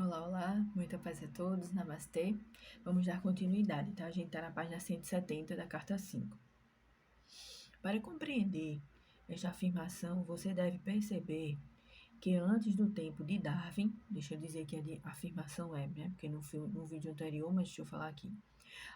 Olá, olá, muita paz a todos, namastê. Vamos dar continuidade, tá? A gente está na página 170 da carta 5. Para compreender esta afirmação, você deve perceber que antes do tempo de Darwin, deixa eu dizer que a afirmação né? Porque no vídeo anterior, mas deixa eu falar aqui.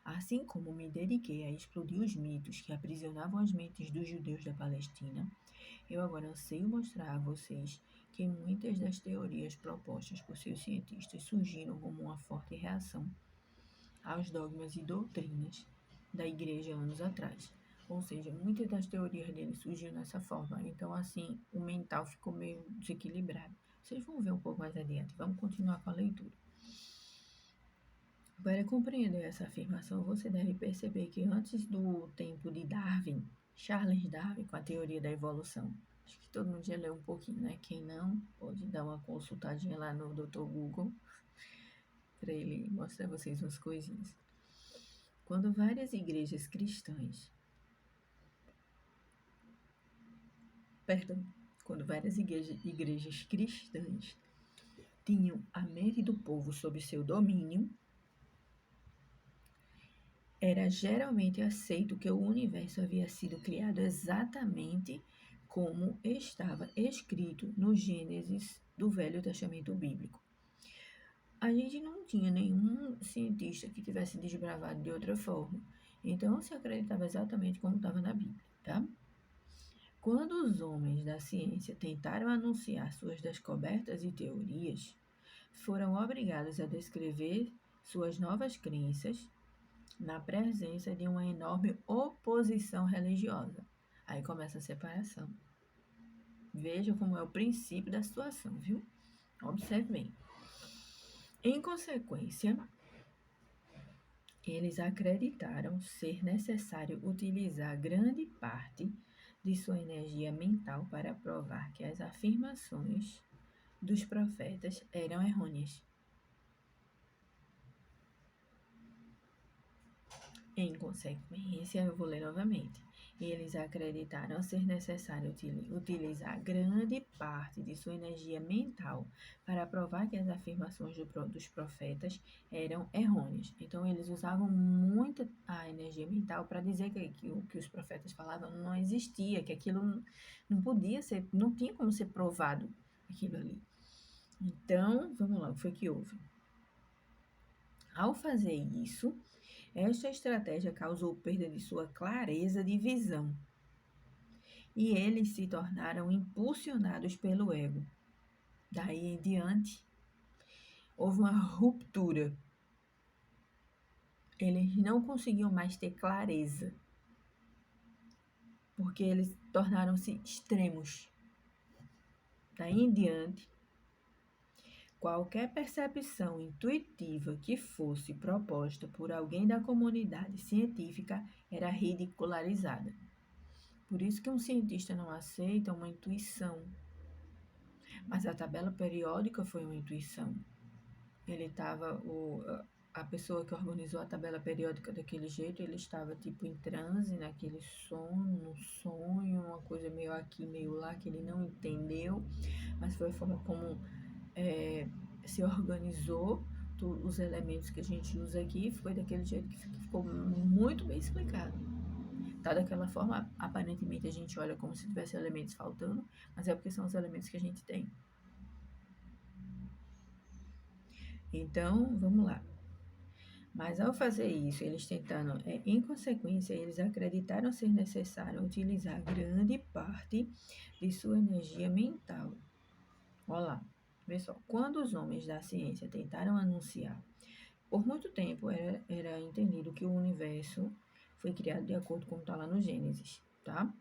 Assim como me dediquei a explodir os mitos que aprisionavam as mentes dos judeus da Palestina, eu agora anseio mostrar a vocês que muitas das teorias propostas por seus cientistas surgiram como uma forte reação aos dogmas e doutrinas da igreja anos atrás. Ou seja, muitas das teorias dele surgiram dessa forma. Então, assim, o mental ficou meio desequilibrado. Vocês vão ver um pouco mais adiante. Vamos continuar com a leitura. Para compreender essa afirmação, você deve perceber que antes do tempo de Darwin, Charles Darwin, com a teoria da evolução, acho que todo mundo já leu um pouquinho, né? Quem não, pode dar uma consultadinha lá no Dr. Google, para ele mostrar a vocês umas coisinhas. Quando várias igrejas cristãs, perdão, quando várias igrejas cristãs tinham a mente do povo sob seu domínio, era geralmente aceito que o universo havia sido criado exatamente como estava escrito no Gênesis do Velho Testamento Bíblico. A gente não tinha nenhum cientista que tivesse desbravado de outra forma. Então, se acreditava exatamente como estava na Bíblia, tá? Quando os homens da ciência tentaram anunciar suas descobertas e teorias, foram obrigados a descrever suas novas crenças na presença de uma enorme oposição religiosa. Aí começa a separação. Veja como é o princípio da situação, viu? Observe bem. Em consequência, eles acreditaram ser necessário utilizar grande parte de sua energia mental para provar que as afirmações dos profetas eram errôneas. Em consequência, eu vou ler novamente. Eles acreditaram ser necessário utilizar grande parte de sua energia mental para provar que as afirmações dos profetas eram errôneas. Então, eles usavam muito a energia mental para dizer que o que os profetas falavam não existia, que aquilo não podia ser, não tinha como ser provado aquilo ali. Então, vamos lá, o que foi que houve? Ao fazer isso, esta estratégia causou perda de sua clareza de visão e eles se tornaram impulsionados pelo ego. Daí em diante, houve uma ruptura. Eles não conseguiam mais ter clareza, porque eles tornaram-se extremos. Daí em diante, qualquer percepção intuitiva que fosse proposta por alguém da comunidade científica era ridicularizada. Por isso que um cientista não aceita uma intuição. Mas a tabela periódica foi uma intuição. Ele estava, a pessoa que organizou a tabela periódica daquele jeito, ele estava tipo em transe, naquele sono, sonho, uma coisa meio aqui, meio lá, que ele não entendeu, mas foi a forma como se organizou os elementos que a gente usa aqui, foi daquele jeito que ficou muito bem explicado. Tá daquela forma, aparentemente a gente olha como se tivesse elementos faltando, mas é porque são os elementos que a gente tem. Então, vamos lá. Mas ao fazer isso, eles tentaram, em consequência, eles acreditaram ser necessário utilizar grande parte de sua energia mental. Olha lá, vê só. Quando os homens da ciência tentaram anunciar, por muito tempo era entendido que o universo foi criado de acordo com o que está lá no Gênesis, tá?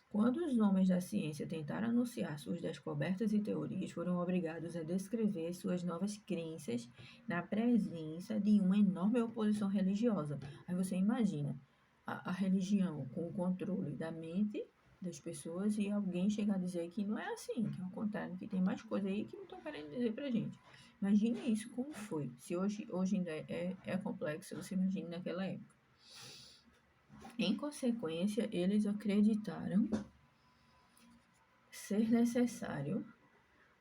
Quando os homens da ciência tentaram anunciar suas descobertas e teorias, foram obrigados a descrever suas novas crenças na presença de uma enorme oposição religiosa. Aí você imagina a religião com o controle da mente das pessoas e alguém chegar a dizer que não é assim, que é o contrário, que tem mais coisa aí que não estão querendo dizer pra gente. Imagine isso como foi. Se hoje ainda é complexo, você imagina naquela época. Em consequência, eles acreditaram ser necessário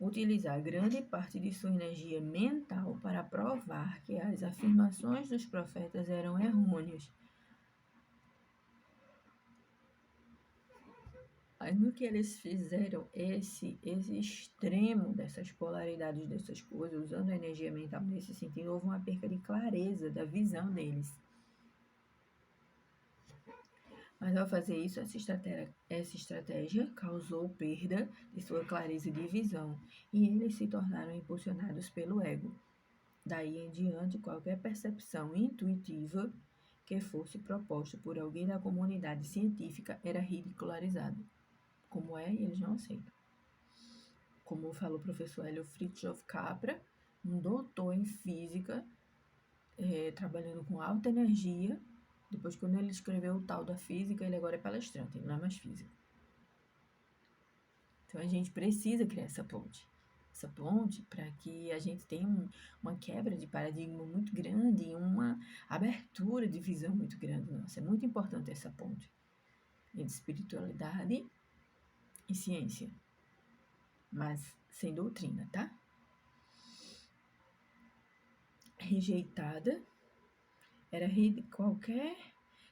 utilizar grande parte de sua energia mental para provar que as afirmações dos profetas eram errôneas. Aí, no que eles fizeram esse extremo dessas polaridades dessas coisas, usando a energia mental nesse sentido, houve uma perca de clareza da visão deles. Mas ao fazer isso, essa estratégia causou perda de sua clareza de visão e eles se tornaram impulsionados pelo ego. Daí em diante, qualquer percepção intuitiva que fosse proposta por alguém da comunidade científica era ridicularizada. Como é, eles não aceitam. Como falou o professor Hélio Fritjof Capra, um doutor em física, trabalhando com alta energia. Depois, quando ele escreveu o tal da física, ele agora é palestrante, ele não é mais físico. Então, a gente precisa criar essa ponte. Essa ponte para que a gente tenha uma quebra de paradigma muito grande e uma abertura de visão muito grande. Nossa, é muito importante essa ponte entre espiritualidade e ciência, mas sem doutrina, tá? Rejeitada era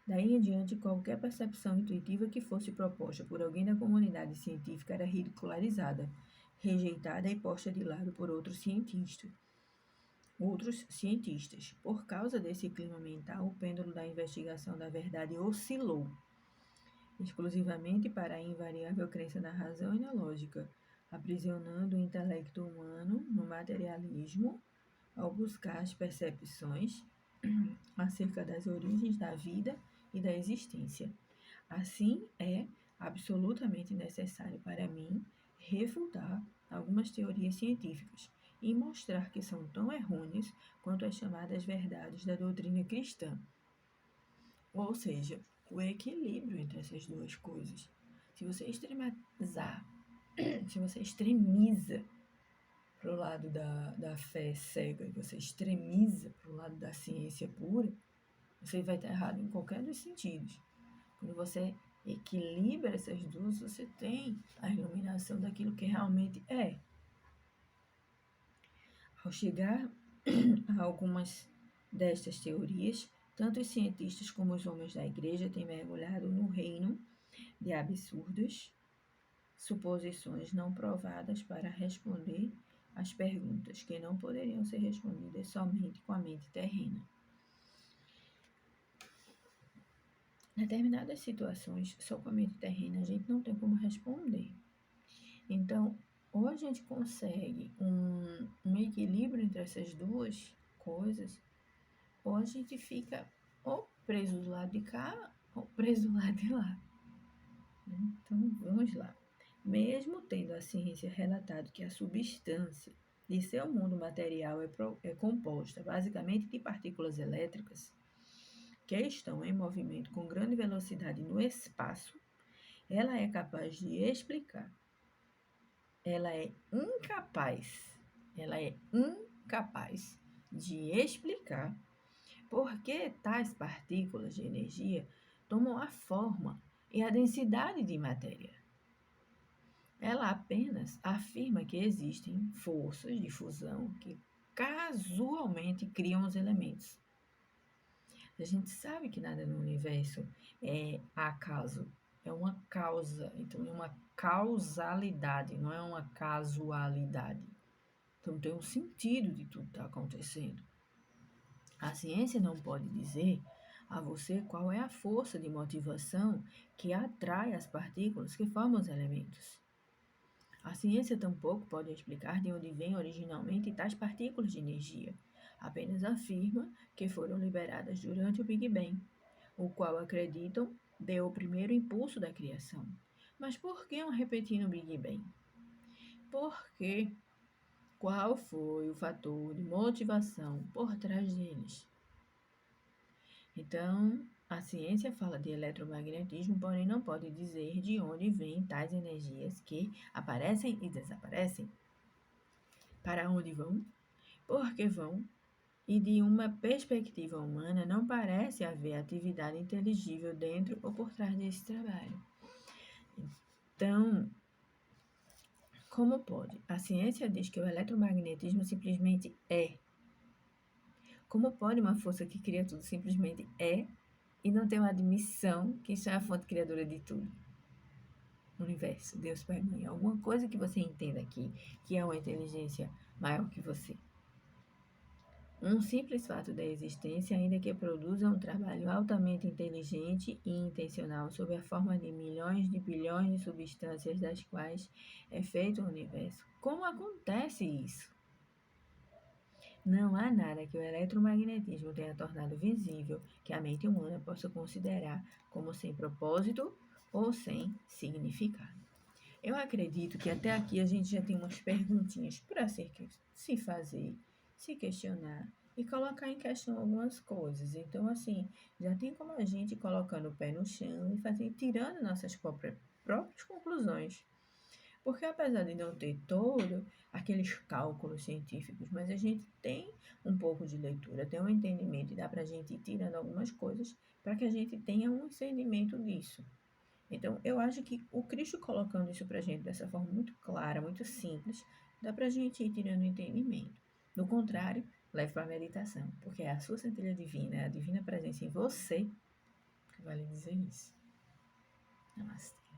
daí em diante, qualquer percepção intuitiva que fosse proposta por alguém da comunidade científica era ridicularizada, rejeitada e posta de lado por outros cientistas. Por causa desse clima mental, o pêndulo da investigação da verdade oscilou exclusivamente para a invariável crença na razão e na lógica, aprisionando o intelecto humano no materialismo ao buscar as percepções acerca das origens da vida e da existência. Assim, é absolutamente necessário para mim refutar algumas teorias científicas e mostrar que são tão errôneas quanto as chamadas verdades da doutrina cristã. Ou seja, o equilíbrio entre essas duas coisas. Se você se você extremiza para o lado da fé cega e você extremiza para o lado da ciência pura, você vai estar errado em qualquer dos sentidos. Quando você equilibra essas duas, você tem a iluminação daquilo que realmente é. Ao chegar a algumas destas teorias, tanto os cientistas como os homens da igreja têm mergulhado no reino de absurdas suposições não provadas para responder às perguntas que não poderiam ser respondidas somente com a mente terrena. Em determinadas situações, só com a mente terrena, a gente não tem como responder. Então, ou a gente consegue um equilíbrio entre essas duas coisas, ou a gente fica ou preso do lado de cá, ou preso do lado de lá. Então, vamos lá. Mesmo tendo a ciência relatado que a substância de seu mundo material é composta basicamente de partículas elétricas que estão em movimento com grande velocidade no espaço, ela é capaz de explicar. Ela é incapaz de explicar por que tais partículas de energia tomam a forma e a densidade de matéria. Ela apenas afirma que existem forças de fusão que casualmente criam os elementos. A gente sabe que nada no universo é acaso, é uma causa, então é uma causalidade, não é uma casualidade. Então tem um sentido de tudo que está acontecendo. A ciência não pode dizer a você qual é a força de motivação que atrai as partículas que formam os elementos. A ciência tampouco pode explicar de onde vêm originalmente tais partículas de energia. Apenas afirma que foram liberadas durante o Big Bang, o qual acreditam deu o primeiro impulso da criação. Mas por que um repetir no Big Bang? Porque qual foi o fator de motivação por trás deles? Então, a ciência fala de eletromagnetismo, porém não pode dizer de onde vêm tais energias que aparecem e desaparecem. Para onde vão? Por que vão? E de uma perspectiva humana, não parece haver atividade inteligível dentro ou por trás desse trabalho. Então, Como pode? A ciência diz que o eletromagnetismo simplesmente é. Como pode uma força que cria tudo simplesmente é e não ter uma admissão que isso é a fonte criadora de tudo? Universo, Deus, Pai, Mãe, alguma coisa que você entenda aqui, que é uma inteligência maior que você. Um simples fato da existência, ainda que produza um trabalho altamente inteligente e intencional sob a forma de milhões de bilhões de substâncias das quais é feito o universo. Como acontece isso? Não há nada que o eletromagnetismo tenha tornado visível que a mente humana possa considerar como sem propósito ou sem significado. Eu acredito que até aqui a gente já tem umas perguntinhas para se fazer, se questionar e colocar em questão algumas coisas. Então, assim, já tem como a gente colocando o pé no chão e tirando nossas próprias conclusões. Porque apesar de não ter todo aqueles cálculos científicos, mas a gente tem um pouco de leitura, tem um entendimento e dá para a gente ir tirando algumas coisas para que a gente tenha um entendimento disso. Então, eu acho que o Cristo colocando isso para a gente dessa forma muito clara, muito simples, dá para a gente ir tirando entendimento. Do contrário, leve para a meditação, porque é a sua centelha divina, é a divina presença em você que vai lhe dizer isso. Namastê.